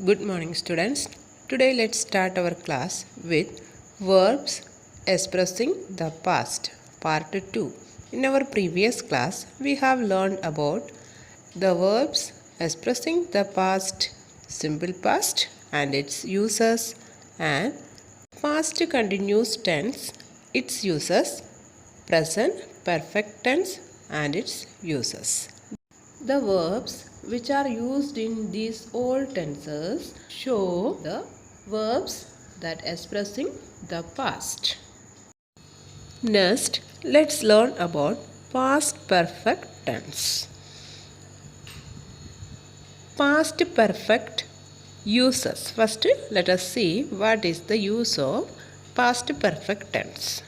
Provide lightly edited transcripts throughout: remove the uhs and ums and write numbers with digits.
Good morning, students. Today, let's start our class with verbs expressing the past, part 2. In our previous class, we have learned about the verbs expressing the past, simple past, and its uses, and past continuous tense, its uses, present perfect tense, and its uses. The verbs which are used in these old tenses show the verbs that expressing the past. Next, let's learn about past perfect tense. Past perfect uses. First, let us see what is the use of past perfect tense.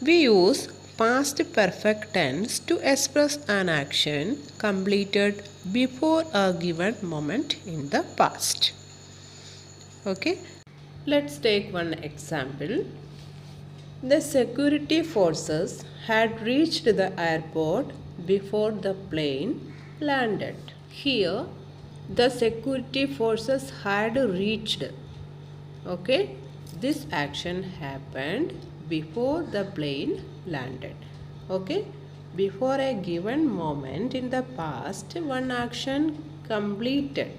We use past perfect tense to express an action completed before a given moment in the past. Okay, let's take one example. The security forces had reached the airport before the plane landed. Here, the security forces had reached. Okay, this action happened before the plane landed. Okay, before a given moment in the past, one action completed,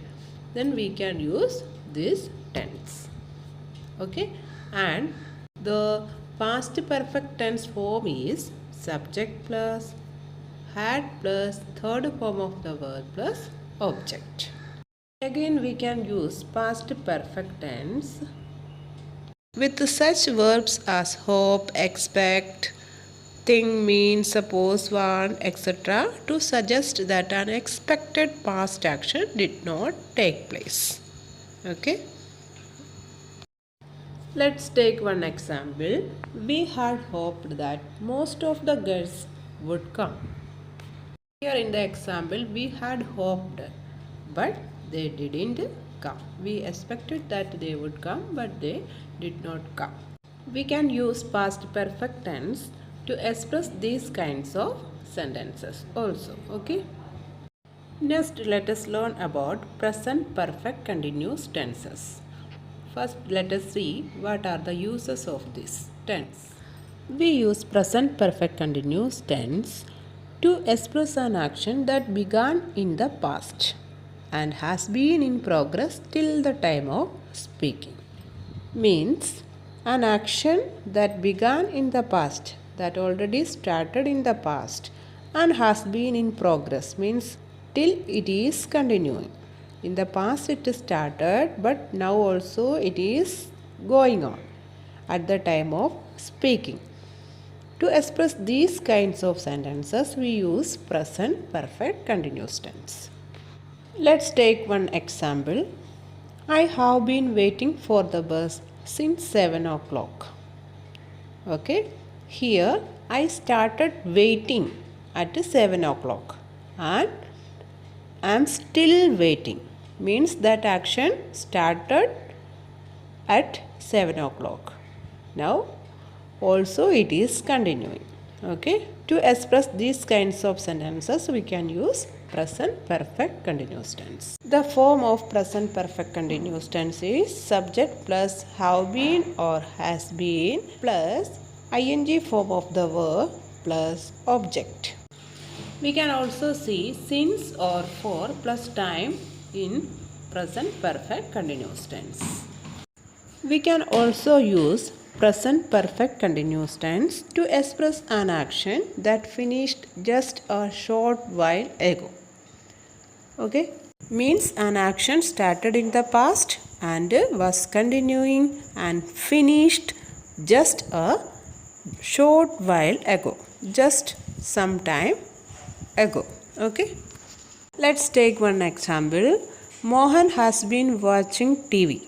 then we can use this tense. Okay, and the past perfect tense form is subject plus had plus third form of the verb plus object. Again, we can use past perfect tense with such verbs as hope, expect, think, mean, suppose, want, etc. to suggest that an expected past action did not take place. Okay. Let's take one example. We had hoped that most of the guests would come. Here in the example, we had hoped, but they didn't come. We expected that they would come, but they did not come. We can use past perfect tense to express these kinds of sentences also. Okay. Next, let us learn about present perfect continuous tenses. First, let us see what are the uses of this tense. We use present perfect continuous tense to express an action that began in the past and has been in progress till the time of speaking. Means an action that began in the past, that already started in the past and has been in progress, means till it is continuing. In the past it started, but now also it is going on at the time of speaking. To express these kinds of sentences, we use present perfect continuous tense. Let's take one example. I have been waiting for the bus since 7 o'clock. Okay, here I started waiting at 7 o'clock and I am still waiting. Means that action started at 7 o'clock. Now also it is continuing. Okay, to express these kinds of sentences, we can use present perfect continuous tense. The form of present perfect continuous tense is subject plus have been or has been plus ing form of the verb plus object. We can also see since or for plus time in present perfect continuous tense. We can also use present perfect continuous tense to express an action that finished just a short while ago. Okay, means an action started in the past and was continuing and finished just a short while ago, just some time ago. Okay, let's take one example. Mohan has been watching TV.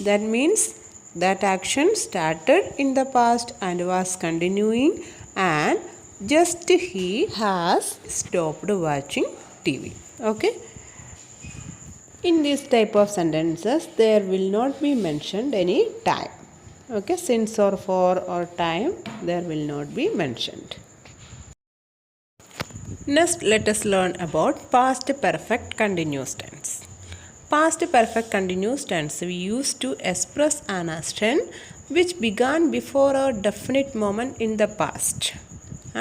That means that action started in the past and was continuing, and just he has stopped watching TV. Okay. In this type of sentences, there will not be mentioned any time. Okay, since or for or time, there will not be mentioned. Next, let us learn about past perfect continuous tense. past perfect continuous tense we use to express an action which began before a definite moment in the past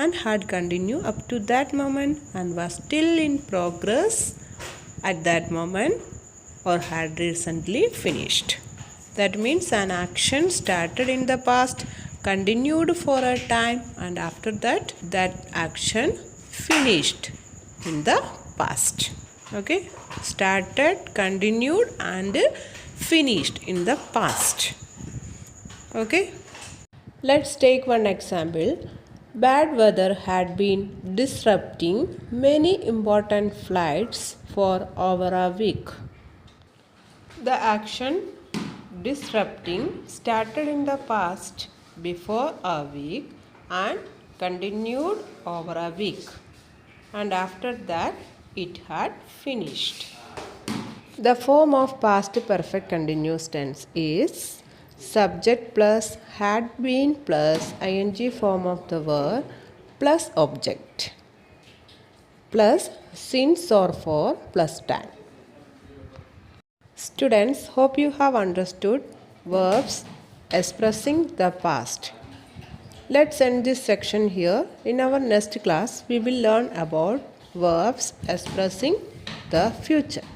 and had continued up to that moment and was still in progress at that moment or had recently finished. That means an action started in the past, continued for a time, and after that, that action finished in the past. Okay, started, continued, and finished in the past. Okay, let's take one example. Bad weather had been disrupting many important flights for over a week. The action disrupting started in the past before a week and continued over a week, and after that it had finished. The form of past perfect continuous tense is subject plus had been plus ing form of the verb plus object plus since or for plus time. Students, hope you have understood verbs expressing the past. Let's end this section here. In our next class, we will learn about verbs expressing the future.